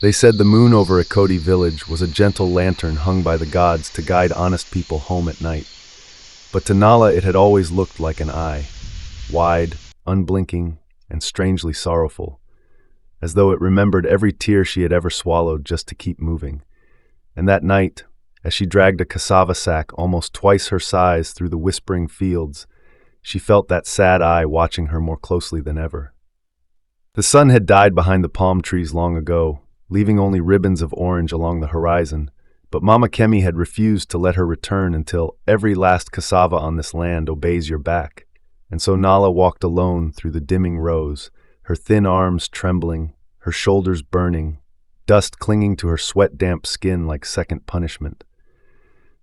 They said the moon over Akoti village was a gentle lantern hung by the gods to guide honest people home at night. But to Nala it had always looked like an eye, wide, unblinking, and strangely sorrowful, as though it remembered every tear she had ever swallowed just to keep moving. And that night, as she dragged a cassava sack almost twice her size through the whispering fields, she felt that sad eye watching her more closely than ever. The sun had died behind the palm trees long ago, leaving only ribbons of orange along the horizon, but Mama Kemi had refused to let her return until every last cassava on this land obeys your back. And so Nala walked alone through the dimming rows, her thin arms trembling, her shoulders burning, dust clinging to her sweat-damp skin like second punishment.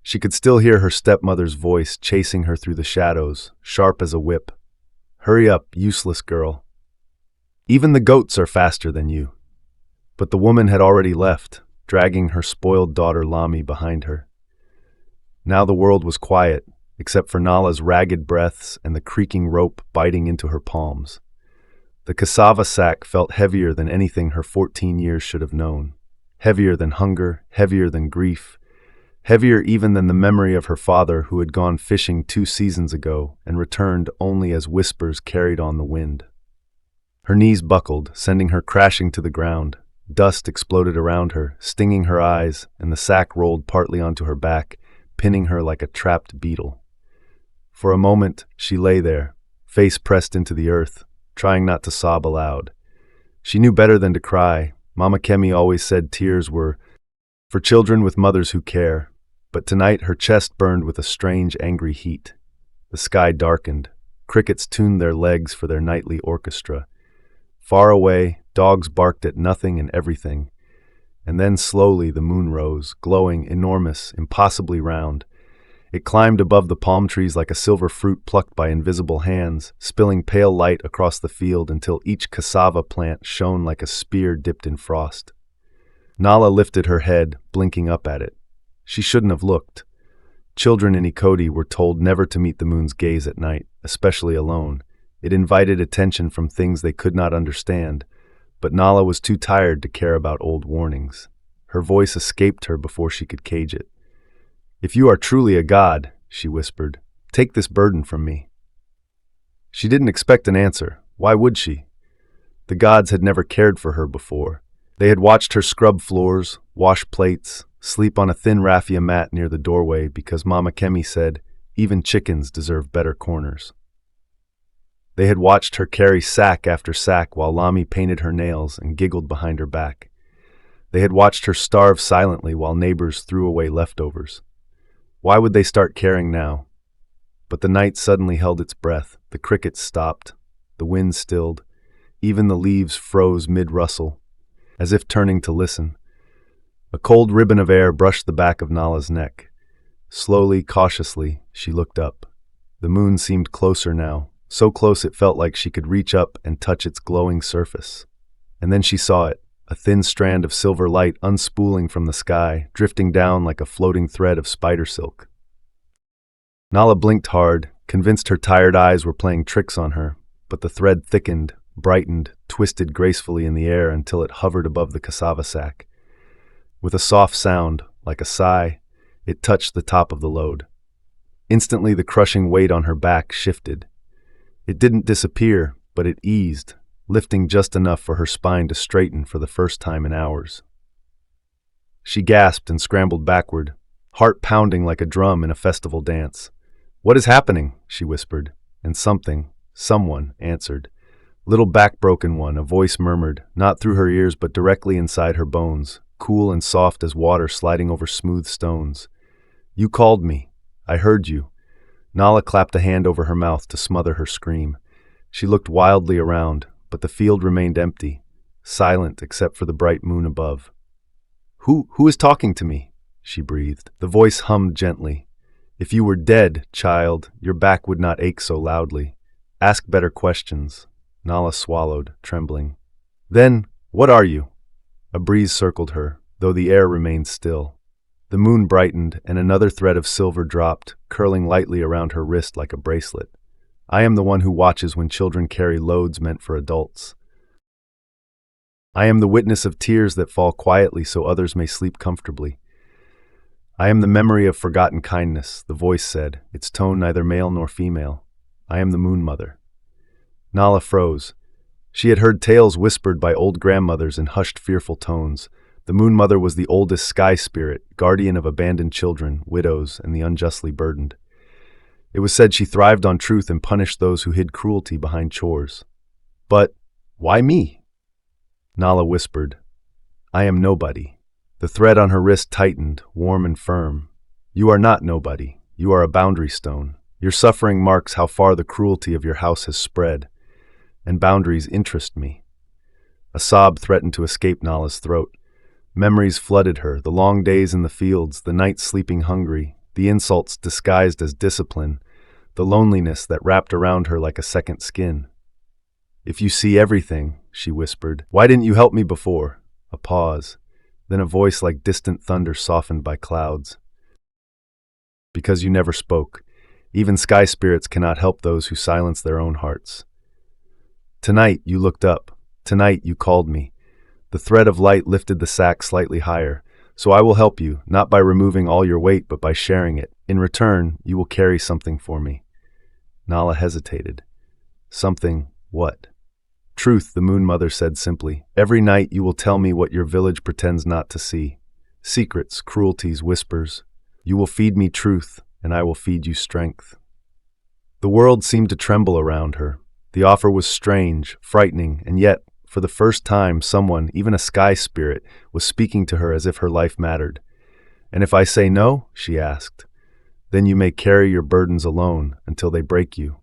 She could still hear her stepmother's voice chasing her through the shadows, sharp as a whip. "Hurry up, useless girl. Even the goats are faster than you." But the woman had already left, dragging her spoiled daughter Lami behind her. Now the world was quiet, except for Nala's ragged breaths and the creaking rope biting into her palms. The cassava sack felt heavier than anything her 14 years should have known. Heavier than hunger, heavier than grief, heavier even than the memory of her father who had gone fishing 2 seasons ago and returned only as whispers carried on the wind. Her knees buckled, sending her crashing to the ground. Dust exploded around her, stinging her eyes, and the sack rolled partly onto her back, pinning her like a trapped beetle. For a moment, she lay there, face pressed into the earth, trying not to sob aloud. She knew better than to cry. Mama Kemi always said tears were for children with mothers who care, but tonight her chest burned with a strange, angry heat. The sky darkened. Crickets tuned their legs for their nightly orchestra. Far away, dogs barked at nothing and everything. And then slowly the moon rose, glowing, enormous, impossibly round. It climbed above the palm trees like a silver fruit plucked by invisible hands, spilling pale light across the field until each cassava plant shone like a spear dipped in frost. Nala lifted her head, blinking up at it. She shouldn't have looked. Children in Ikoti were told never to meet the moon's gaze at night, especially alone. It invited attention from things they could not understand, but Nala was too tired to care about old warnings. Her voice escaped her before she could cage it. "If you are truly a god," she whispered, "take this burden from me." She didn't expect an answer. Why would she? The gods had never cared for her before. They had watched her scrub floors, wash plates, sleep on a thin raffia mat near the doorway because Mama Kemi said, even chickens deserve better corners. They had watched her carry sack after sack while Lami painted her nails and giggled behind her back. They had watched her starve silently while neighbors threw away leftovers. Why would they start caring now? But the night suddenly held its breath. The crickets stopped. The wind stilled. Even the leaves froze mid-rustle, as if turning to listen. A cold ribbon of air brushed the back of Nala's neck. Slowly, cautiously, she looked up. The moon seemed closer now, so close it felt like she could reach up and touch its glowing surface. And then she saw it, a thin strand of silver light unspooling from the sky, drifting down like a floating thread of spider silk. Nala blinked hard, convinced her tired eyes were playing tricks on her, but the thread thickened, brightened, twisted gracefully in the air until it hovered above the cassava sack. With a soft sound, like a sigh, it touched the top of the load. Instantly the crushing weight on her back shifted. It didn't disappear, but it eased, lifting just enough for her spine to straighten for the first time in hours. She gasped and scrambled backward, heart pounding like a drum in a festival dance. "What is happening?" she whispered, and someone answered. Little back-broken one, a voice murmured, not through her ears but directly inside her bones, cool and soft as water sliding over smooth stones. "You called me. I heard you." Nala clapped a hand over her mouth to smother her scream. She looked wildly around, but the field remained empty, silent except for the bright moon above. Who is talking to me?" she breathed. The voice hummed gently. "If you were dead, child, your back would not ache so loudly. Ask better questions." Nala swallowed, trembling. "Then, what are you?" A breeze circled her, though the air remained still. The moon brightened, and another thread of silver dropped, curling lightly around her wrist like a bracelet. "I am the one who watches when children carry loads meant for adults." I am the witness of tears that fall quietly so others may sleep comfortably. I am the memory of forgotten kindness, the voice said, its tone neither male nor female. I am the Moon Mother. Nala froze. She had heard tales whispered by old grandmothers in hushed, fearful tones. The Moon Mother was the oldest sky spirit, guardian of abandoned children, widows, and the unjustly burdened. It was said she thrived on truth and punished those who hid cruelty behind chores. But why me? Nala whispered. I am nobody. The thread on her wrist tightened, warm and firm. You are not nobody. You are a boundary stone. Your suffering marks how far the cruelty of your house has spread. And boundaries interest me. A sob threatened to escape Nala's throat. Memories flooded her, the long days in the fields, the nights sleeping hungry, the insults disguised as discipline, the loneliness that wrapped around her like a second skin. If you see everything, she whispered, why didn't you help me before? A pause. Then a voice like distant thunder softened by clouds. Because you never spoke. Even sky spirits cannot help those who silence their own hearts. Tonight you looked up. Tonight you called me. The thread of light lifted the sack slightly higher. So I will help you, not by removing all your weight, but by sharing it. In return, you will carry something for me. Nala hesitated. Something what? Truth, the Moon Mother said simply. Every night you will tell me what your village pretends not to see. Secrets, cruelties, whispers. You will feed me truth, and I will feed you strength. The world seemed to tremble around her. The offer was strange, frightening, and yet, for the first time, someone, even a sky spirit, was speaking to her as if her life mattered. And if I say no, she asked, then you may carry your burdens alone until they break you.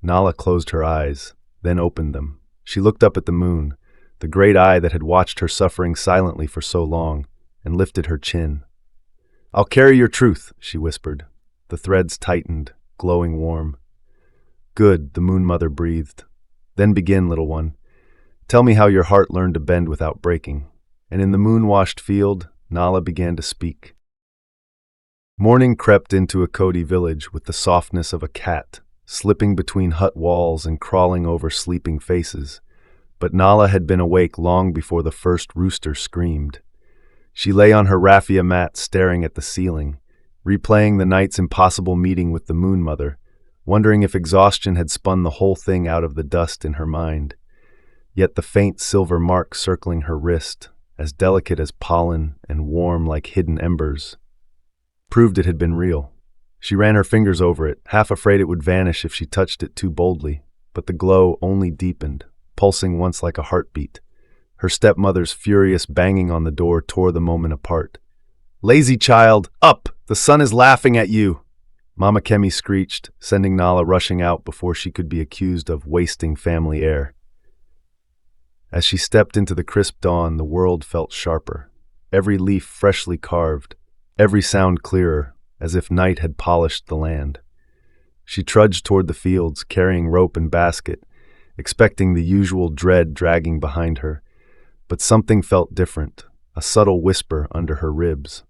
Nala closed her eyes, then opened them. She looked up at the moon, the great eye that had watched her suffering silently for so long, and lifted her chin. I'll carry your truth, she whispered. The threads tightened, glowing warm. Good, the Moon Mother breathed. Then begin, little one. Tell me how your heart learned to bend without breaking. And in the moon-washed field, Nala began to speak. Morning crept into Akoti village with the softness of a cat, slipping between hut walls and crawling over sleeping faces. But Nala had been awake long before the first rooster screamed. She lay on her raffia mat staring at the ceiling, replaying the night's impossible meeting with the Moon Mother, wondering if exhaustion had spun the whole thing out of the dust in her mind. Yet the faint silver mark circling her wrist, as delicate as pollen and warm like hidden embers, proved it had been real. She ran her fingers over it, half afraid it would vanish if she touched it too boldly, but the glow only deepened, pulsing once like a heartbeat. Her stepmother's furious banging on the door tore the moment apart. Lazy child, up! The sun is laughing at you! Mama Kemi screeched, sending Nala rushing out before she could be accused of wasting family air. As she stepped into the crisp dawn, the world felt sharper, every leaf freshly carved, every sound clearer, as if night had polished the land. She trudged toward the fields, carrying rope and basket, expecting the usual dread dragging behind her. But something felt different, a subtle whisper under her ribs.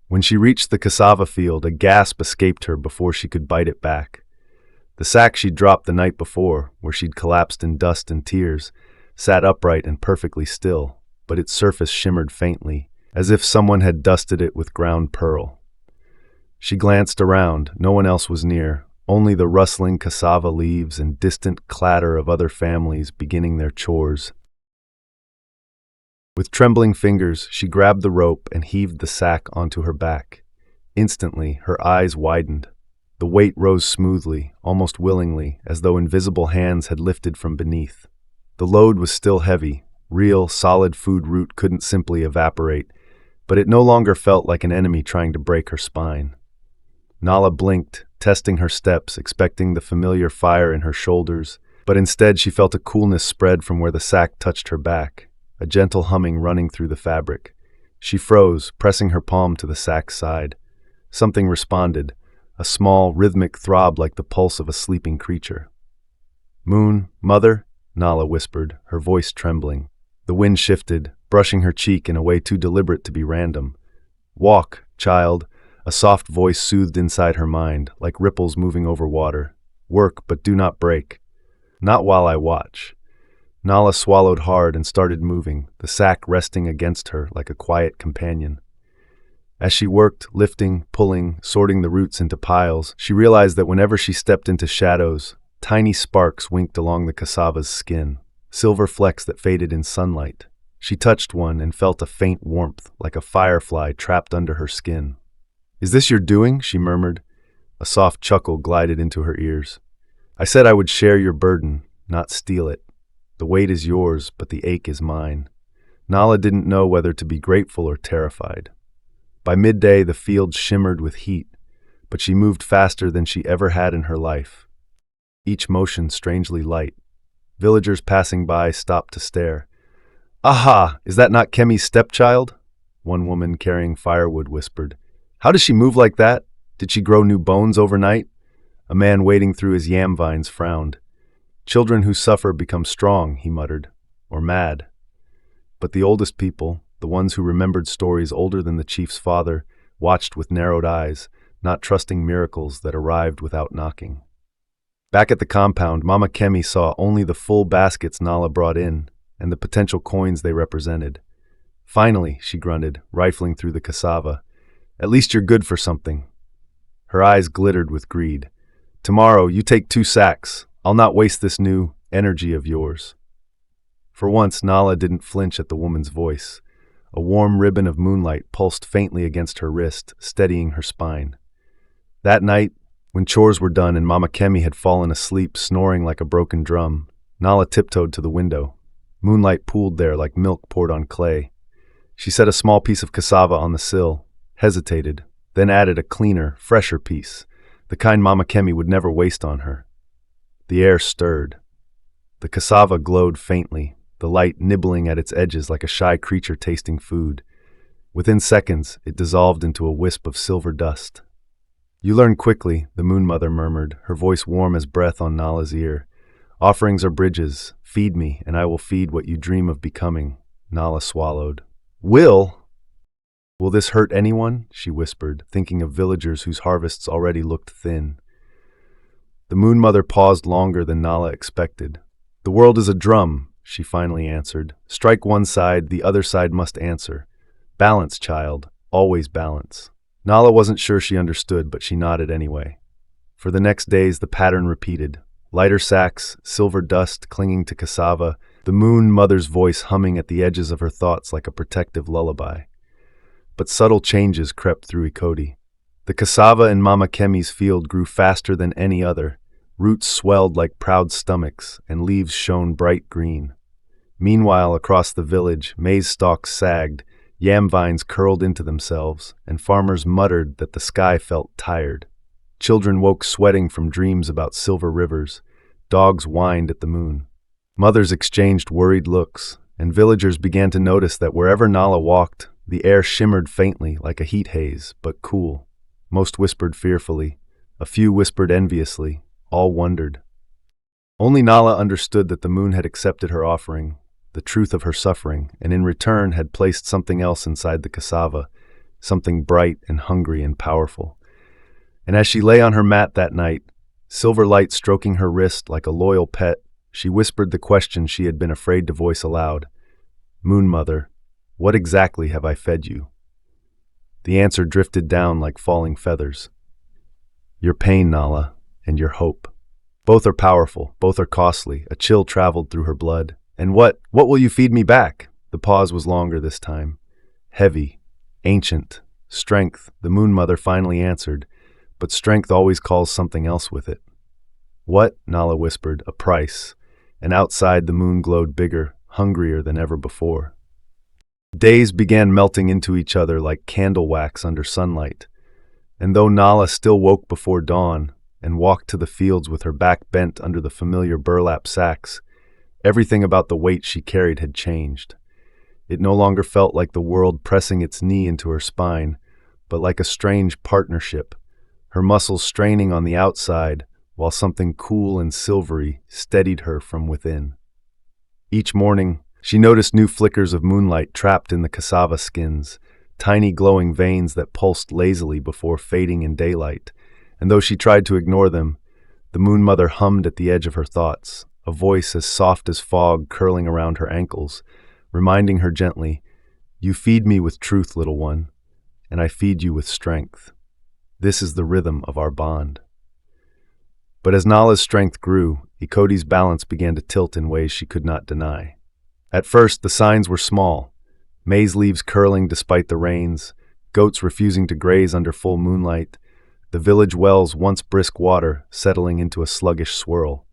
When she reached the cassava field, a gasp escaped her before she could bite it back. The sack she'd dropped the night before, where she'd collapsed in dust and tears, sat upright and perfectly still, but its surface shimmered faintly, as if someone had dusted it with ground pearl. She glanced around. No one else was near, only the rustling cassava leaves and distant clatter of other families beginning their chores. With trembling fingers, she grabbed the rope and heaved the sack onto her back. Instantly, her eyes widened. The weight rose smoothly, almost willingly, as though invisible hands had lifted from beneath. The load was still heavy. Real, solid food root couldn't simply evaporate, but it no longer felt like an enemy trying to break her spine. Nala blinked, testing her steps, expecting the familiar fire in her shoulders, but instead she felt a coolness spread from where the sack touched her back, a gentle humming running through the fabric. She froze, pressing her palm to the sack's side. Something responded, a small, rhythmic throb like the pulse of a sleeping creature. Moon, Mother, Nala whispered, her voice trembling. The wind shifted, brushing her cheek in a way too deliberate to be random. Walk, child. A soft voice soothed inside her mind, like ripples moving over water. Work, but do not break. Not while I watch. Nala swallowed hard and started moving, the sack resting against her like a quiet companion. As she worked, lifting, pulling, sorting the roots into piles, she realized that whenever she stepped into shadows, tiny sparks winked along the cassava's skin, silver flecks that faded in sunlight. She touched one and felt a faint warmth, like a firefly trapped under her skin. "Is this your doing?" she murmured. A soft chuckle glided into her ears. "I said I would share your burden, not steal it. The weight is yours, but the ache is mine." Nala didn't know whether to be grateful or terrified. By midday, the field shimmered with heat, but she moved faster than she ever had in her life. Each motion strangely light. Villagers passing by stopped to stare. "Aha! Is that not Kemi's stepchild?" One woman carrying firewood whispered. "How does she move like that? Did she grow new bones overnight?" A man wading through his yam vines frowned. "Children who suffer become strong," he muttered, "or mad." But the oldest people, the ones who remembered stories older than the chief's father, watched with narrowed eyes, not trusting miracles that arrived without knocking. Back at the compound, Mama Kemi saw only the full baskets Nala brought in and the potential coins they represented. "Finally," she grunted, rifling through the cassava. "At least you're good for something." Her eyes glittered with greed. "Tomorrow, you take 2 sacks. I'll not waste this new energy of yours." For once, Nala didn't flinch at the woman's voice. A warm ribbon of moonlight pulsed faintly against her wrist, steadying her spine. That night, when chores were done and Mama Kemi had fallen asleep, snoring like a broken drum, Nala tiptoed to the window. Moonlight pooled there like milk poured on clay. She set a small piece of cassava on the sill, hesitated, then added a cleaner, fresher piece, the kind Mama Kemi would never waste on her. The air stirred. The cassava glowed faintly, the light nibbling at its edges like a shy creature tasting food. Within seconds, it dissolved into a wisp of silver dust. "You learn quickly," the Moon Mother murmured, her voice warm as breath on Nala's ear. "Offerings are bridges. Feed me, and I will feed what you dream of becoming." Nala swallowed. "Will this hurt anyone?" she whispered, thinking of villagers whose harvests already looked thin. The Moon Mother paused longer than Nala expected. "The world is a drum," she finally answered. "Strike one side, the other side must answer. Balance, child, always balance." Nala wasn't sure she understood, but she nodded anyway. For the next days, the pattern repeated. Lighter sacks, silver dust clinging to cassava, the Moon Mother's voice humming at the edges of her thoughts like a protective lullaby. But subtle changes crept through Ikoti. The cassava in Mama Kemi's field grew faster than any other. Roots swelled like proud stomachs, and leaves shone bright green. Meanwhile, across the village, maize stalks sagged, yam vines curled into themselves, and farmers muttered that the sky felt tired. Children woke sweating from dreams about silver rivers. Dogs whined at the moon. Mothers exchanged worried looks, and villagers began to notice that wherever Nala walked, the air shimmered faintly like a heat haze, but cool. Most whispered fearfully. A few whispered enviously. All wondered. Only Nala understood that the moon had accepted her offering, the truth of her suffering, and in return had placed something else inside the cassava, something bright and hungry and powerful. And as she lay on her mat that night, silver light stroking her wrist like a loyal pet, she whispered the question she had been afraid to voice aloud. "Moon Mother, what exactly have I fed you?" The answer drifted down like falling feathers. "Your pain, Nala, and your hope. Both are powerful, both are costly." A chill traveled through her blood. "And what will you feed me back?" The pause was longer this time. Heavy, ancient, strength, the Moon Mother finally answered, but strength always calls something else with it. "What?" Nala whispered. "A price." And outside the moon glowed bigger, hungrier than ever before. Days began melting into each other like candle wax under sunlight. And though Nala still woke before dawn and walked to the fields with her back bent under the familiar burlap sacks, everything about the weight she carried had changed. It no longer felt like the world pressing its knee into her spine, but like a strange partnership, her muscles straining on the outside while something cool and silvery steadied her from within. Each morning, she noticed new flickers of moonlight trapped in the cassava skins, tiny glowing veins that pulsed lazily before fading in daylight, and though she tried to ignore them, the Moon Mother hummed at the edge of her thoughts. a voice as soft as fog curling around her ankles, reminding her gently, "You feed me with truth, little one, and I feed you with strength. This is the rhythm of our bond." But as Nala's strength grew, Ikoti's balance began to tilt in ways she could not deny. At first, the signs were small: maize leaves curling despite the rains, goats refusing to graze under full moonlight, the village well's once brisk water settling into a sluggish swirl.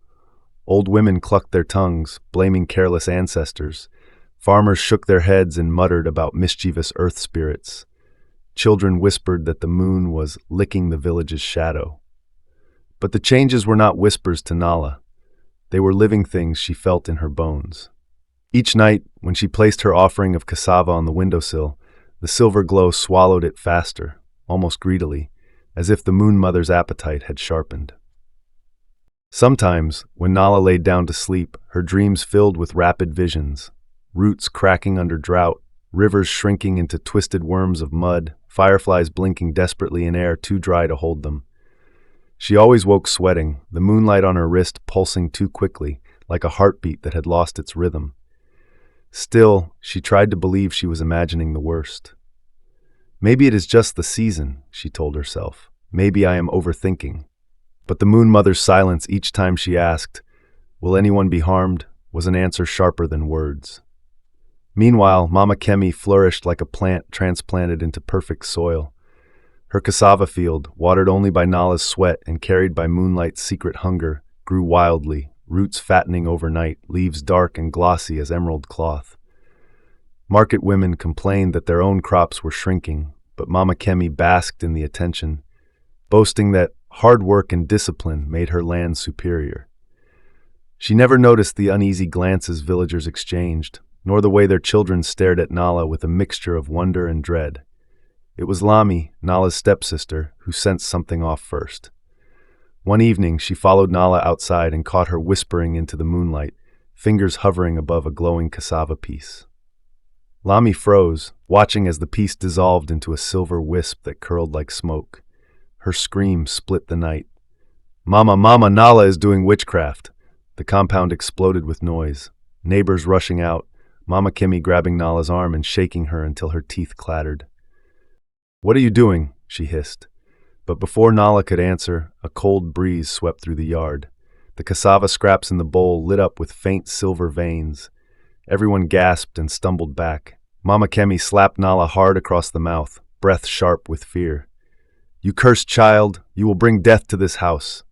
Old women clucked their tongues, blaming careless ancestors. Farmers shook their heads and muttered about mischievous earth spirits. Children whispered that the moon was licking the village's shadow. But the changes were not whispers to Nala. They were living things she felt in her bones. Each night, when she placed her offering of cassava on the windowsill, the silver glow swallowed it faster, almost greedily, as if the Moon Mother's appetite had sharpened. Sometimes, when Nala laid down to sleep, her dreams filled with rapid visions: roots cracking under drought, rivers shrinking into twisted worms of mud, fireflies blinking desperately in air too dry to hold them. She always woke sweating, the moonlight on her wrist pulsing too quickly, like a heartbeat that had lost its rhythm. Still, she tried to believe she was imagining the worst. "Maybe it is just the season," she told herself. "Maybe I am overthinking." But the Moon Mother's silence each time she asked, "Will anyone be harmed?" was an answer sharper than words. Meanwhile, Mama Kemi flourished like a plant transplanted into perfect soil. Her cassava field, watered only by Nala's sweat and carried by moonlight's secret hunger, grew wildly, roots fattening overnight, leaves dark and glossy as emerald cloth. Market women complained that their own crops were shrinking, but Mama Kemi basked in the attention, boasting that hard work and discipline made her land superior. She never noticed the uneasy glances villagers exchanged, nor the way their children stared at Nala with a mixture of wonder and dread. It was Lami, Nala's stepsister, who sensed something off first. One evening, she followed Nala outside and caught her whispering into the moonlight, fingers hovering above a glowing cassava piece. Lami froze, watching as the piece dissolved into a silver wisp that curled like smoke. Her scream split the night. "Mama, Mama, Nala is doing witchcraft!" The compound exploded with noise. Neighbors rushing out, Mama Kemi grabbing Nala's arm and shaking her until her teeth clattered. "What are you doing?" she hissed. But before Nala could answer, a cold breeze swept through the yard. The cassava scraps in the bowl lit up with faint silver veins. Everyone gasped and stumbled back. Mama Kemi slapped Nala hard across the mouth, breath sharp with fear. "You cursed child, you will bring death to this house."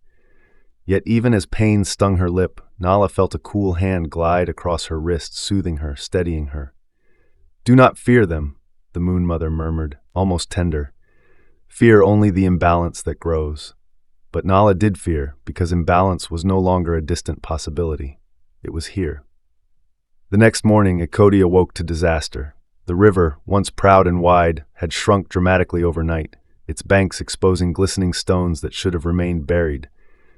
Yet even as pain stung her lip, Nala felt a cool hand glide across her wrist, soothing her, steadying her. "Do not fear them," the Moon Mother murmured, almost tender. "Fear only the imbalance that grows." But Nala did fear, because imbalance was no longer a distant possibility. It was here. The next morning, Ikoti awoke to disaster. The river, once proud and wide, had shrunk dramatically overnight, its banks exposing glistening stones that should have remained buried.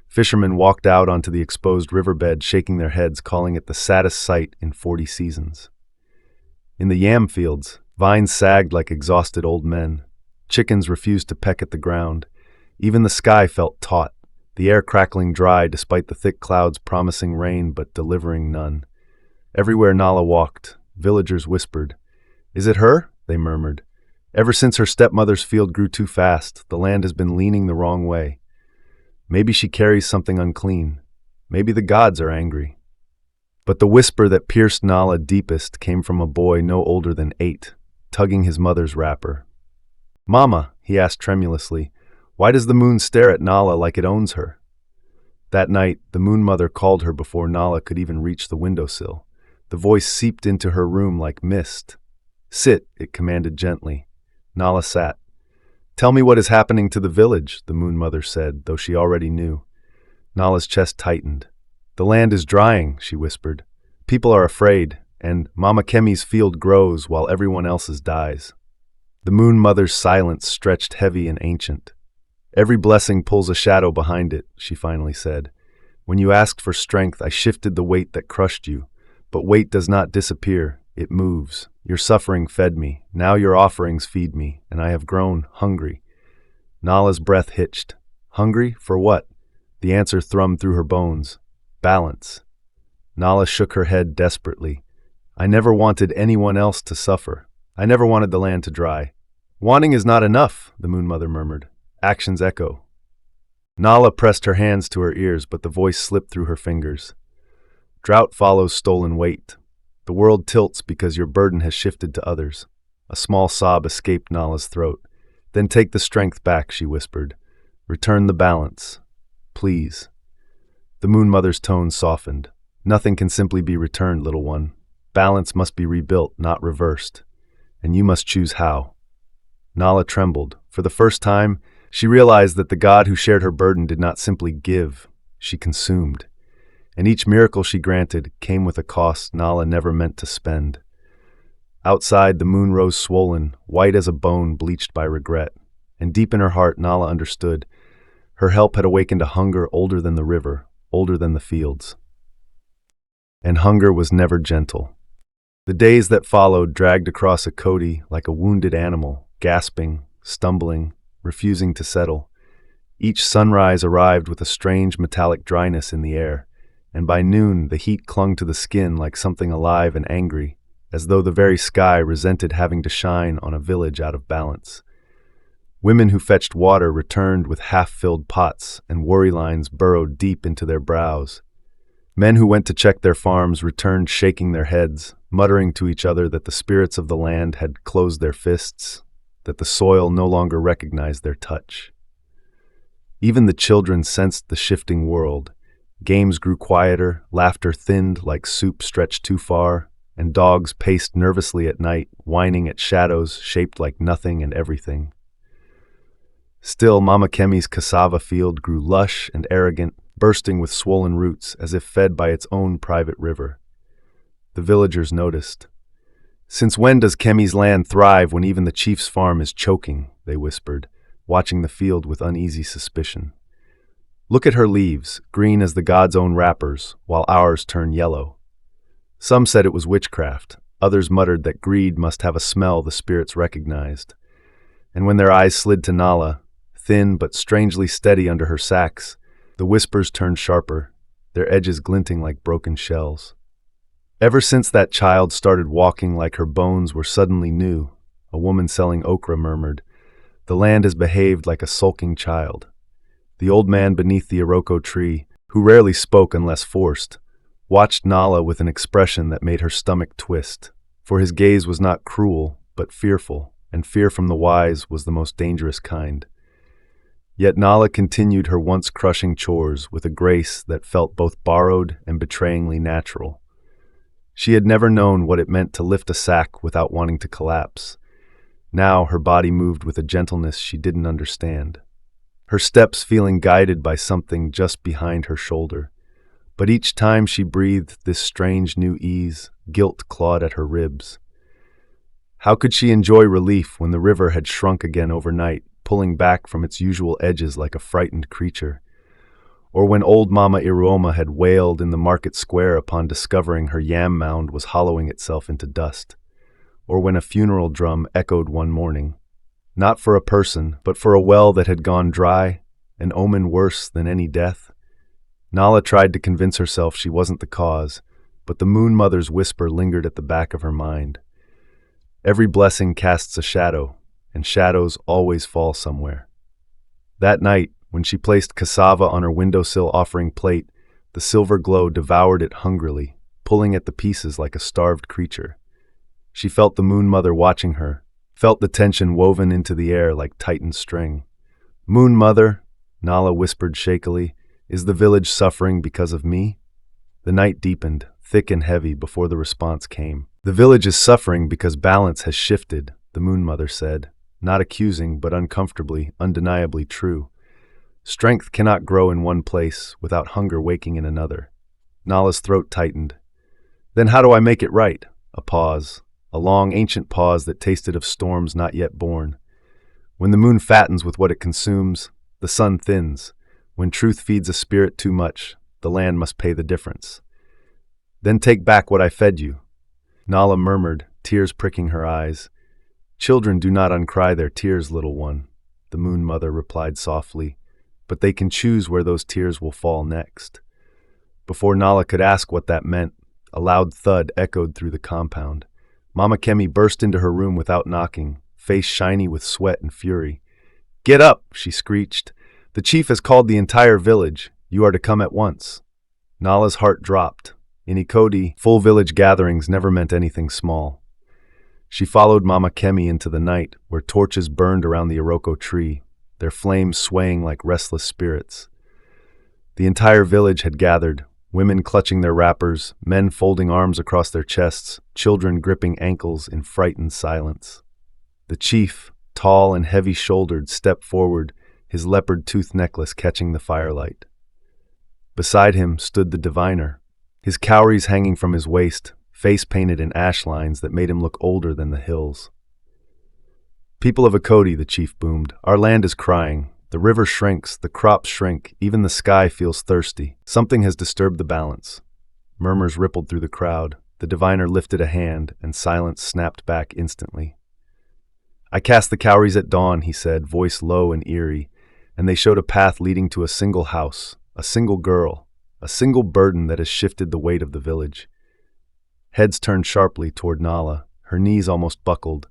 Fishermen walked out onto the exposed riverbed, shaking their heads, calling it the saddest sight in 40 seasons. In the yam fields, vines sagged like exhausted old men. Chickens refused to peck at the ground. Even the sky felt taut, the air crackling dry despite the thick clouds promising rain but delivering none. Everywhere Nala walked, villagers whispered. "Is it her?" they murmured. "Ever since her stepmother's field grew too fast, the land has been leaning the wrong way. Maybe she carries something unclean. Maybe the gods are angry." But the whisper that pierced Nala deepest came from a boy no older than 8, tugging his mother's wrapper. "Mama," he asked tremulously, "why does the moon stare at Nala like it owns her?" That night, the Moon Mother called her before Nala could even reach the windowsill. The voice seeped into her room like mist. "Sit," it commanded gently. Nala sat. "Tell me what is happening to the village," the Moon Mother said, though she already knew. Nala's chest tightened. "The land is drying," she whispered. "People are afraid, and Mama Kemi's field grows while everyone else's dies." The Moon Mother's silence stretched heavy and ancient. "Every blessing pulls a shadow behind it," she finally said. "When you asked for strength, I shifted the weight that crushed you. But weight does not disappear, it moves. Your suffering fed me, now your offerings feed me, and I have grown hungry." Nala's breath hitched. Hungry? For what? The answer thrummed through her bones. Balance. Nala shook her head desperately. I never wanted anyone else to suffer. I never wanted the land to dry. Wanting is not enough, the Moon Mother murmured. Actions echo. Nala pressed her hands to her ears, but the voice slipped through her fingers. Drought follows stolen weight. The world tilts because your burden has shifted to others. A small sob escaped Nala's throat. Then take the strength back, she whispered. Return the balance. Please. The Moon Mother's tone softened. Nothing can simply be returned, little one. Balance must be rebuilt, not reversed. And you must choose how. Nala trembled. For the first time, she realized that the God who shared her burden did not simply give, she consumed. And each miracle she granted came with a cost Nala never meant to spend. Outside, the moon rose swollen, white as a bone bleached by regret. And deep in her heart, Nala understood. Her help had awakened a hunger older than the river, older than the fields. And hunger was never gentle. The days that followed dragged across Akoti like a wounded animal, gasping, stumbling, refusing to settle. Each sunrise arrived with a strange metallic dryness in the air, and by noon the heat clung to the skin like something alive and angry, as though the very sky resented having to shine on a village out of balance. Women who fetched water returned with half-filled pots, and worry lines burrowed deep into their brows. Men who went to check their farms returned shaking their heads, muttering to each other that the spirits of the land had closed their fists, that the soil no longer recognized their touch. Even the children sensed the shifting world. Games grew quieter, laughter thinned like soup stretched too far, and dogs paced nervously at night, whining at shadows shaped like nothing and everything. Still, Mama Kemi's cassava field grew lush and arrogant, bursting with swollen roots as if fed by its own private river. The villagers noticed. Since when does Kemi's land thrive when even the chief's farm is choking? They whispered, watching the field with uneasy suspicion. Look at her leaves, green as the god's own wrappers, while ours turn yellow. Some said it was witchcraft. Others muttered that greed must have a smell the spirits recognized. And when their eyes slid to Nala, thin but strangely steady under her sacks, the whispers turned sharper, their edges glinting like broken shells. Ever since that child started walking like her bones were suddenly new, a woman selling okra murmured, the land has behaved like a sulking child. The old man beneath the Iroko tree, who rarely spoke unless forced, watched Nala with an expression that made her stomach twist, for his gaze was not cruel, but fearful, and fear from the wise was the most dangerous kind. Yet Nala continued her once-crushing chores with a grace that felt both borrowed and betrayingly natural. She had never known what it meant to lift a sack without wanting to collapse. Now her body moved with a gentleness she didn't understand, her steps feeling guided by something just behind her shoulder. But each time she breathed this strange new ease, guilt clawed at her ribs. How could she enjoy relief when the river had shrunk again overnight, pulling back from its usual edges like a frightened creature? Or when old Mama Iruoma had wailed in the market square upon discovering her yam mound was hollowing itself into dust? Or when a funeral drum echoed one morning, not for a person, but for a well that had gone dry, an omen worse than any death? Nala tried to convince herself she wasn't the cause, but the Moon Mother's whisper lingered at the back of her mind. Every blessing casts a shadow, and shadows always fall somewhere. That night, when she placed cassava on her windowsill offering plate, the silver glow devoured it hungrily, pulling at the pieces like a starved creature. She felt the Moon Mother watching her, felt the tension woven into the air like tightened string. Moon Mother, Nala whispered shakily, is the village suffering because of me? The night deepened, thick and heavy, before the response came. The village is suffering because balance has shifted, the Moon Mother said, not accusing but uncomfortably, undeniably true. Strength cannot grow in one place without hunger waking in another. Nala's throat tightened. Then how do I make it right? A pause. A long, ancient pause that tasted of storms not yet born. When the moon fattens with what it consumes, the sun thins. When truth feeds a spirit too much, the land must pay the difference. Then take back what I fed you. Nala murmured, tears pricking her eyes. Children do not uncry their tears, little one, the Moon Mother replied softly, but they can choose where those tears will fall next. Before Nala could ask what that meant, a loud thud echoed through the compound. Mama Kemi burst into her room without knocking, face shiny with sweat and fury. "Get up!" she screeched. "The chief has called the entire village. You are to come at once." Nala's heart dropped. In Ikoti, full village gatherings never meant anything small. She followed Mama Kemi into the night, where torches burned around the Iroko tree, their flames swaying like restless spirits. The entire village had gathered, women clutching their wrappers, men folding arms across their chests, children gripping ankles in frightened silence. The chief, tall and heavy-shouldered, stepped forward, his leopard-tooth necklace catching the firelight. Beside him stood the diviner, his cowries hanging from his waist, face painted in ash lines that made him look older than the hills. "People of Ikoti," the chief boomed, "our land is crying. The river shrinks, the crops shrink, even the sky feels thirsty. Something has disturbed the balance." Murmurs rippled through the crowd. The diviner lifted a hand, and silence snapped back instantly. "I cast the cowries at dawn," he said, voice low and eerie, "and they showed a path leading to a single house, a single girl, a single burden that has shifted the weight of the village." Heads turned sharply toward Nala, her knees almost buckled.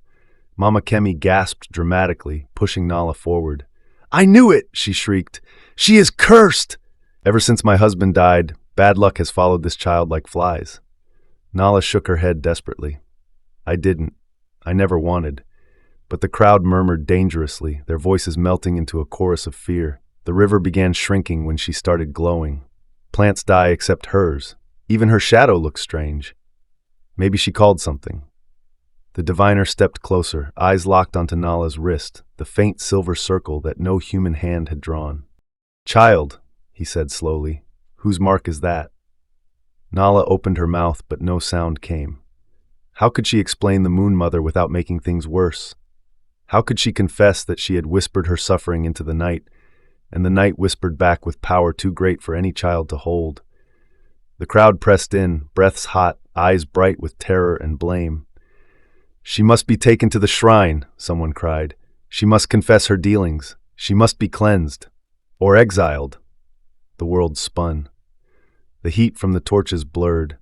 Mama Kemi gasped dramatically, pushing Nala forward. "I knew it!" she shrieked. "She is cursed!" "Ever since my husband died, bad luck has followed this child like flies." Nala shook her head desperately. "I didn't. I never wanted." But the crowd murmured dangerously, their voices melting into a chorus of fear. The river began shrinking when she started glowing. Plants die except hers. Even her shadow looked strange. Maybe she called something. The diviner stepped closer, eyes locked onto Nala's wrist, the faint silver circle that no human hand had drawn. "Child," he said slowly, "whose mark is that?" Nala opened her mouth, but no sound came. How could she explain the Moon Mother without making things worse? How could she confess that she had whispered her suffering into the night, and the night whispered back with power too great for any child to hold? The crowd pressed in, breaths hot, eyes bright with terror and blame. "She must be taken to the shrine," someone cried. "She must confess her dealings. She must be cleansed. Or exiled." The world spun. The heat from the torches blurred,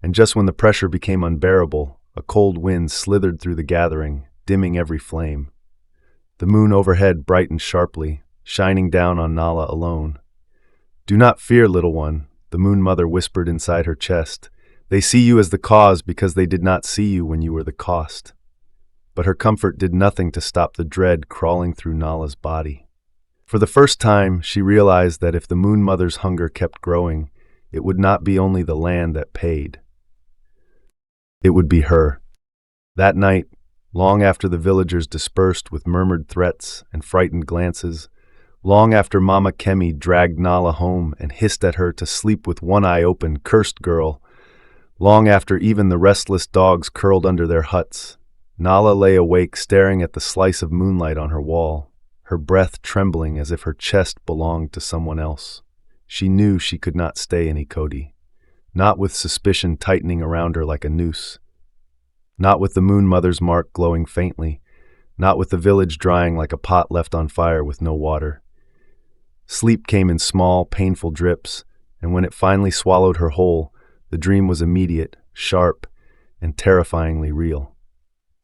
and just when the pressure became unbearable, a cold wind slithered through the gathering, dimming every flame. The moon overhead brightened sharply, shining down on Nala alone. "Do not fear, little one," the Moon Mother whispered inside her chest. "They see you as the cause because they did not see you when you were the cost." But her comfort did nothing to stop the dread crawling through Nala's body. For the first time, she realized that if the Moon Mother's hunger kept growing, it would not be only the land that paid. It would be her. That night, long after the villagers dispersed with murmured threats and frightened glances, long after Mama Kemi dragged Nala home and hissed at her to sleep with one eye open, "Cursed girl," long after even the restless dogs curled under their huts, Nala lay awake staring at the slice of moonlight on her wall, her breath trembling as if her chest belonged to someone else. She knew she could not stay in Ikoti, not with suspicion tightening around her like a noose, not with the Moon Mother's mark glowing faintly, not with the village drying like a pot left on fire with no water. Sleep came in small, painful drips, and when it finally swallowed her whole, the dream was immediate, sharp, and terrifyingly real.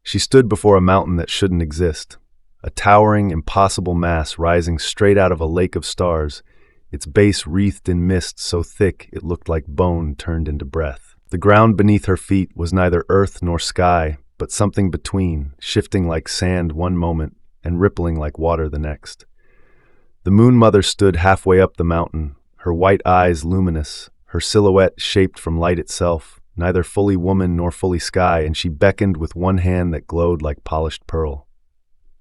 She stood before a mountain that shouldn't exist, a towering, impossible mass rising straight out of a lake of stars, its base wreathed in mist so thick it looked like bone turned into breath. The ground beneath her feet was neither earth nor sky, but something between, shifting like sand one moment and rippling like water the next. The Moon Mother stood halfway up the mountain, her white eyes luminous, her silhouette shaped from light itself, neither fully woman nor fully sky, and she beckoned with one hand that glowed like polished pearl.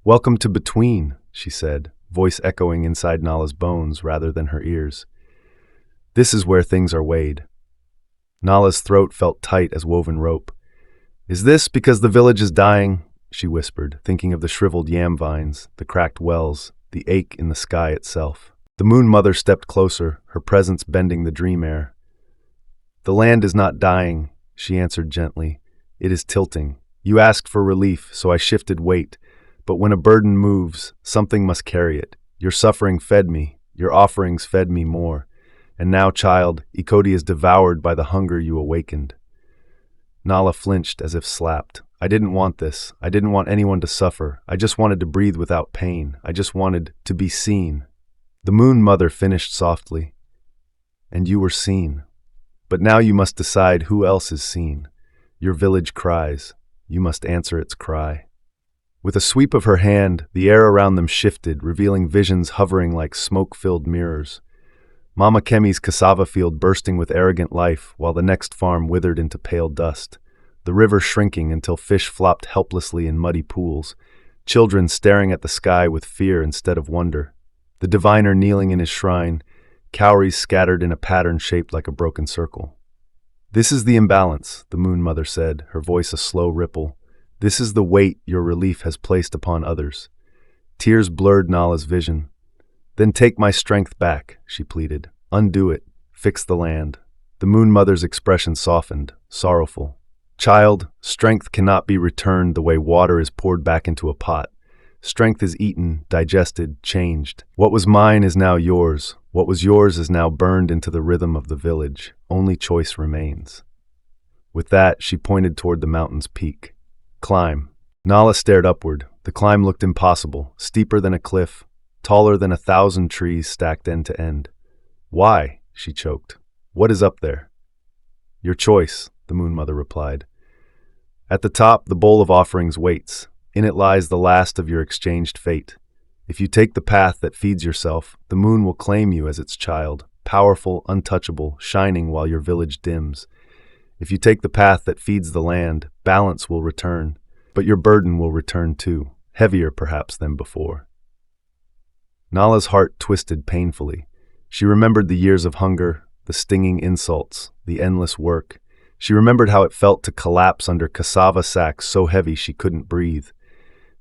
"Welcome to Between," she said, voice echoing inside Nala's bones rather than her ears. "This is where things are weighed." Nala's throat felt tight as woven rope. "Is this because the village is dying?" she whispered, thinking of the shriveled yam vines, the cracked wells, the ache in the sky itself. The Moon Mother stepped closer, her presence bending the dream air. "The land is not dying," she answered gently. "It is tilting. You asked for relief, so I shifted weight. But when a burden moves, something must carry it. Your suffering fed me. Your offerings fed me more. And now, child, Ikoti is devoured by the hunger you awakened." Nala flinched as if slapped. "I didn't want this. I didn't want anyone to suffer. I just wanted to breathe without pain. I just wanted to be seen." The Moon Mother finished softly. "And you were seen. But now you must decide who else is seen. Your village cries. You must answer its cry." With a sweep of her hand, the air around them shifted, revealing visions hovering like smoke-filled mirrors. Mama Kemi's cassava field bursting with arrogant life, while the next farm withered into pale dust. The river shrinking until fish flopped helplessly in muddy pools. Children staring at the sky with fear instead of wonder. The diviner kneeling in his shrine, cowries scattered in a pattern shaped like a broken circle. "This is the imbalance," the Moon Mother said, her voice a slow ripple. "This is the weight your relief has placed upon others." Tears blurred Nala's vision. "Then take my strength back," she pleaded. "Undo it. Fix the land." The Moon Mother's expression softened, sorrowful. "Child, strength cannot be returned the way water is poured back into a pot. Strength is eaten, digested, changed. What was mine is now yours. What was yours is now burned into the rhythm of the village. Only choice remains." With that, she pointed toward the mountain's peak. "Climb." Nala stared upward. The climb looked impossible, steeper than a cliff, taller than 1,000 trees stacked end to end. "Why?" she choked. "What is up there?" "Your choice," the Moon Mother replied. "At the top, the bowl of offerings waits. In it lies the last of your exchanged fate. If you take the path that feeds yourself, the moon will claim you as its child, powerful, untouchable, shining while your village dims. If you take the path that feeds the land, balance will return, but your burden will return too, heavier perhaps than before." Nala's heart twisted painfully. She remembered the years of hunger, the stinging insults, the endless work. She remembered how it felt to collapse under cassava sacks so heavy she couldn't breathe.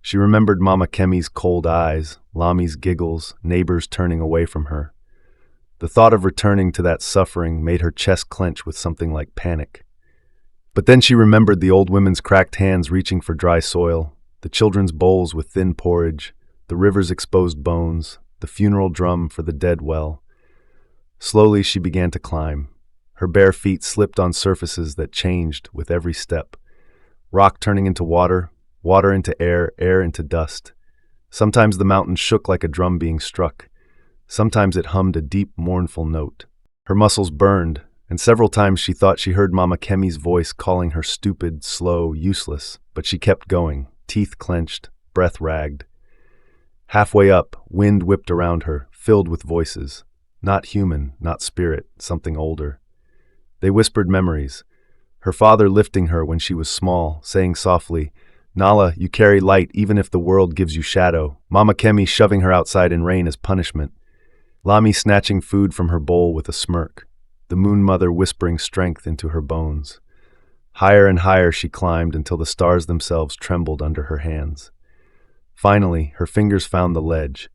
She remembered Mama Kemi's cold eyes, Lami's giggles, neighbors turning away from her. The thought of returning to that suffering made her chest clench with something like panic. But then she remembered the old women's cracked hands reaching for dry soil, the children's bowls with thin porridge, the river's exposed bones, the funeral drum for the dead well. Slowly she began to climb. Her bare feet slipped on surfaces that changed with every step. Rock turning into water, water into air, air into dust. Sometimes the mountain shook like a drum being struck. Sometimes it hummed a deep, mournful note. Her muscles burned, and several times she thought she heard Mama Kemi's voice calling her stupid, slow, useless, but she kept going, teeth clenched, breath ragged. Halfway up, wind whipped around her, filled with voices. Not human, not spirit, something older. They whispered memories. Her father lifting her when she was small, saying softly, "Nala, you carry light even if the world gives you shadow." Mama Kemi shoving her outside in rain as punishment. Lami snatching food from her bowl with a smirk. The Moon Mother whispering strength into her bones. Higher and higher she climbed until the stars themselves trembled under her hands. Finally, her fingers found the ledge.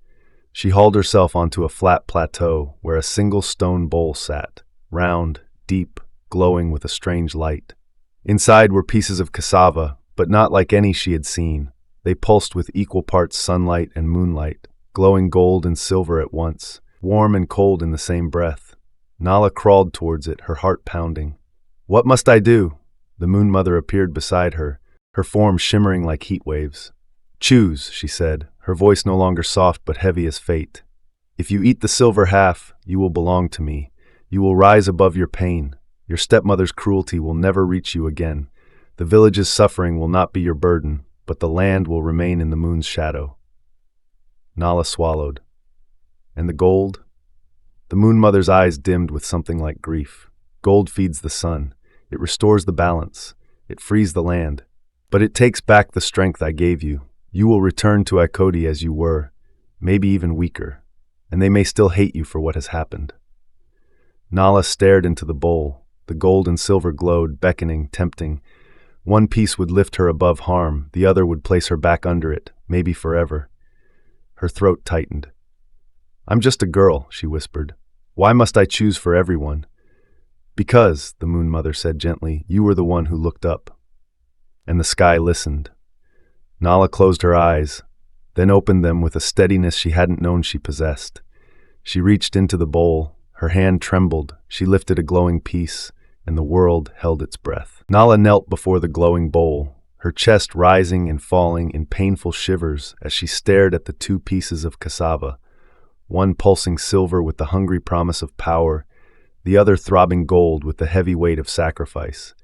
She hauled herself onto a flat plateau where a single stone bowl sat, round, deep, glowing with a strange light. Inside were pieces of cassava, but not like any she had seen. They pulsed with equal parts sunlight and moonlight, glowing gold and silver at once, warm and cold in the same breath. Nala crawled towards it, her heart pounding. "What must I do?" The Moon Mother appeared beside her, her form shimmering like heat waves. "Choose," she said, her voice no longer soft but heavy as fate. "If you eat the silver half, you will belong to me. You will rise above your pain. Your stepmother's cruelty will never reach you again. The village's suffering will not be your burden, but the land will remain in the moon's shadow." Nala swallowed. "And the gold?" The Moon Mother's eyes dimmed with something like grief. "Gold feeds the sun. It restores the balance. It frees the land. But it takes back the strength I gave you. You will return to Ikoti as you were, maybe even weaker, and they may still hate you for what has happened." Nala stared into the bowl. The gold and silver glowed, beckoning, tempting. One piece would lift her above harm, the other would place her back under it, maybe forever. Her throat tightened. "I'm just a girl," she whispered. "Why must I choose for everyone?" "Because," the Moon Mother said gently, "you were the one who looked up." And the sky listened. Nala closed her eyes, then opened them with a steadiness she hadn't known she possessed. She reached into the bowl, Her hand trembled, she lifted a glowing piece, and the world held its breath. Nala knelt before the glowing bowl, her chest rising and falling in painful shivers as she stared at the two pieces of cassava, one pulsing silver with the hungry promise of power, the other throbbing gold with the heavy weight of sacrifice.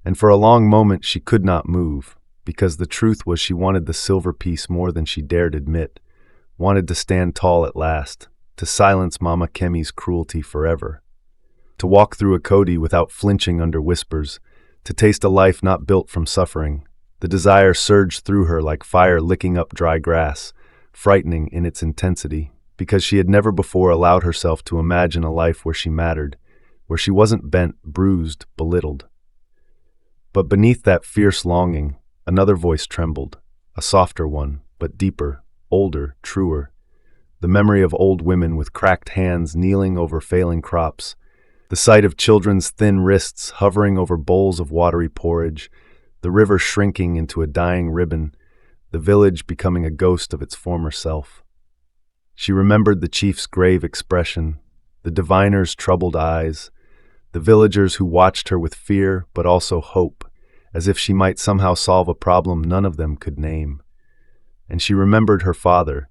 And for a long moment she could not move, because the truth was she wanted the silver piece more than she dared admit, wanted to stand tall at last, to silence Mama Kemi's cruelty forever, to walk through Akodi without flinching under whispers, to taste a life not built from suffering. The desire surged through her like fire licking up dry grass, frightening in its intensity, because she had never before allowed herself to imagine a life where she mattered, where she wasn't bent, bruised, belittled. But beneath that fierce longing, another voice trembled, a softer one, but deeper, older, truer. The memory of old women with cracked hands kneeling over failing crops, the sight of children's thin wrists hovering over bowls of watery porridge, the river shrinking into a dying ribbon, the village becoming a ghost of its former self. She remembered the chief's grave expression, the diviner's troubled eyes, the villagers who watched her with fear but also hope, as if she might somehow solve a problem none of them could name. And she remembered her father,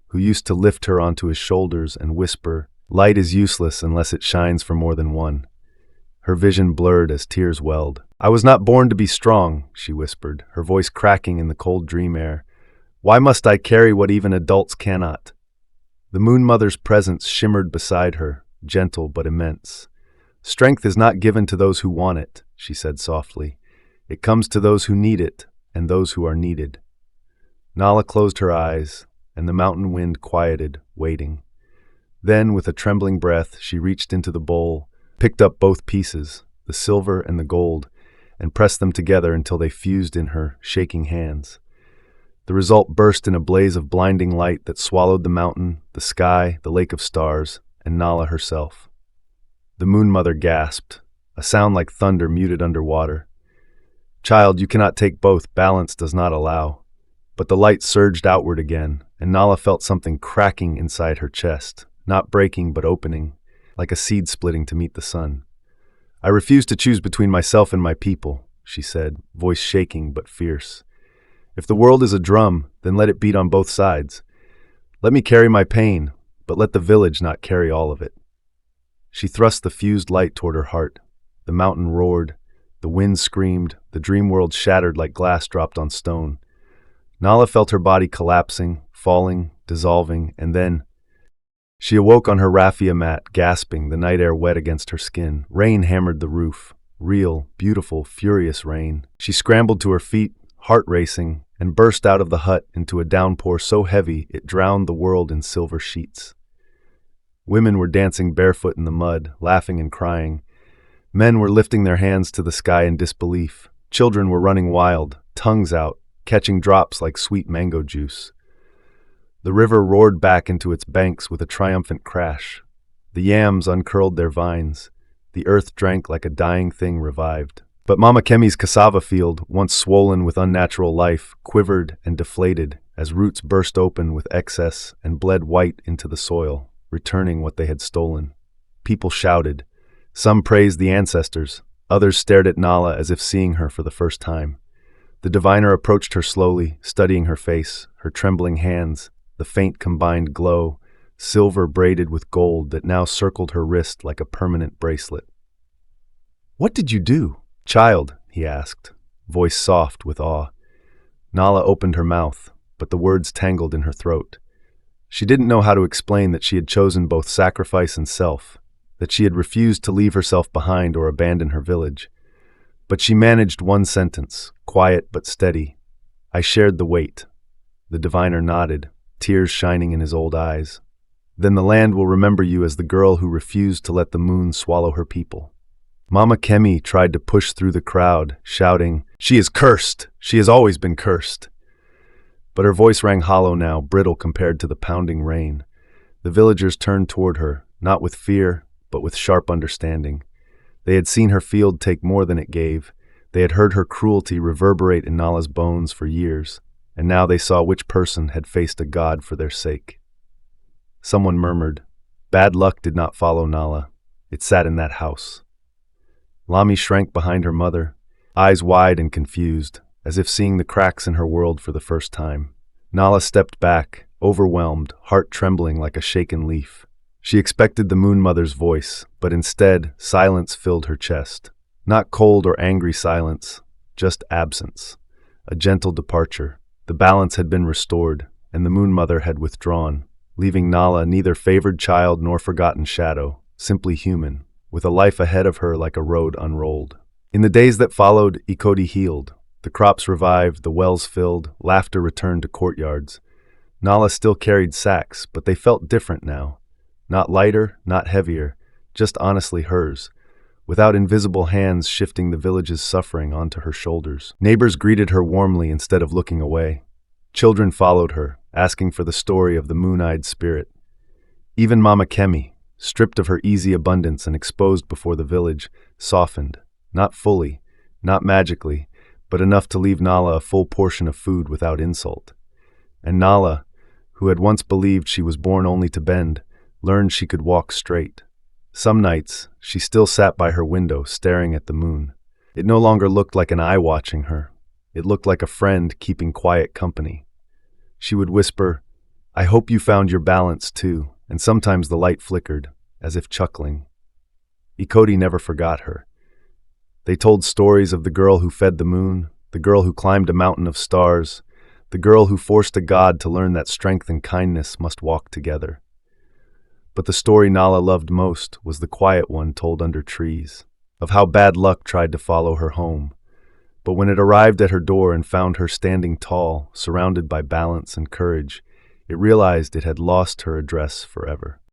who used to lift her onto his shoulders and whisper, "Light is useless unless it shines for more than one." Her vision blurred as tears welled. "I was not born to be strong," she whispered, her voice cracking in the cold dream air. "Why must I carry what even adults cannot?" The Moon Mother's presence shimmered beside her, gentle but immense. "Strength is not given to those who want it," she said softly. "It comes to those who need it, and those who are needed." Nala closed her eyes, and the mountain wind quieted, waiting. Then, with a trembling breath, she reached into the bowl, picked up both pieces, the silver and the gold, and pressed them together until they fused in her shaking hands. The result burst in a blaze of blinding light that swallowed the mountain, the sky, the lake of stars, and Nala herself. The Moon Mother gasped, a sound like thunder muted underwater. "Child, you cannot take both, balance does not allow." But the light surged outward again, and Nala felt something cracking inside her chest, not breaking but opening, like a seed splitting to meet the sun. "I refuse to choose between myself and my people," she said, voice shaking but fierce. "If the world is a drum, then let it beat on both sides. Let me carry my pain, but let the village not carry all of it." She thrust the fused light toward her heart. The mountain roared, the wind screamed, the dream world shattered like glass dropped on stone. Nala felt her body collapsing, falling, dissolving, and then she awoke on her raffia mat, gasping, the night air wet against her skin. Rain hammered the roof. Real, beautiful, furious rain. She scrambled to her feet, heart racing, and burst out of the hut into a downpour so heavy it drowned the world in silver sheets. Women were dancing barefoot in the mud, laughing and crying. Men were lifting their hands to the sky in disbelief. Children were running wild, tongues out, catching drops like sweet mango juice. The river roared back into its banks with a triumphant crash. The yams uncurled their vines. The earth drank like a dying thing revived. But Mama Kemi's cassava field, once swollen with unnatural life, quivered and deflated as roots burst open with excess and bled white into the soil, returning what they had stolen. People shouted. Some praised the ancestors. Others stared at Nala as if seeing her for the first time. The diviner approached her slowly, studying her face, her trembling hands, the faint combined glow, silver braided with gold that now circled her wrist like a permanent bracelet. "What did you do?" "Child," he asked, voice soft with awe. Nala opened her mouth, but the words tangled in her throat. She didn't know how to explain that she had chosen both sacrifice and self, that she had refused to leave herself behind or abandon her village. But she managed one sentence, quiet but steady. "I shared the weight." The diviner nodded, tears shining in his old eyes. "Then the land will remember you as the girl who refused to let the moon swallow her people." Mama Kemi tried to push through the crowd, shouting, "She is cursed! She has always been cursed!" But her voice rang hollow now, brittle compared to the pounding rain. The villagers turned toward her, not with fear, but with sharp understanding. They had seen her field take more than it gave. They had heard her cruelty reverberate in Nala's bones for years, and now they saw which person had faced a god for their sake. Someone murmured, Bad luck did not follow Nala. It sat in that house. Lami shrank behind her mother, eyes wide and confused, as if seeing the cracks in her world for the first time. Nala stepped back, overwhelmed, heart trembling like a shaken leaf. She expected the Moon Mother's voice, but instead, silence filled her chest. Not cold or angry silence, just absence. A gentle departure. The balance had been restored, and the Moon Mother had withdrawn, leaving Nala neither favored child nor forgotten shadow, simply human, with a life ahead of her like a road unrolled. In the days that followed, Ikoti healed. The crops revived, the wells filled, laughter returned to courtyards. Nala still carried sacks, but they felt different now. Not lighter, not heavier, just honestly hers, without invisible hands shifting the village's suffering onto her shoulders. Neighbors greeted her warmly instead of looking away. Children followed her, asking for the story of the moon-eyed spirit. Even Mama Kemi, stripped of her easy abundance and exposed before the village, softened, not fully, not magically, but enough to leave Nala a full portion of food without insult. And Nala, who had once believed she was born only to bend, learned she could walk straight. Some nights, she still sat by her window, staring at the moon. It no longer looked like an eye watching her. It looked like a friend keeping quiet company. She would whisper, "I hope you found your balance too," and sometimes the light flickered, as if chuckling. Ikoti never forgot her. They told stories of the girl who fed the moon, the girl who climbed a mountain of stars, the girl who forced a god to learn that strength and kindness must walk together. But the story Nala loved most was the quiet one told under trees, of how bad luck tried to follow her home. But when it arrived at her door and found her standing tall, surrounded by balance and courage, it realized it had lost her address forever.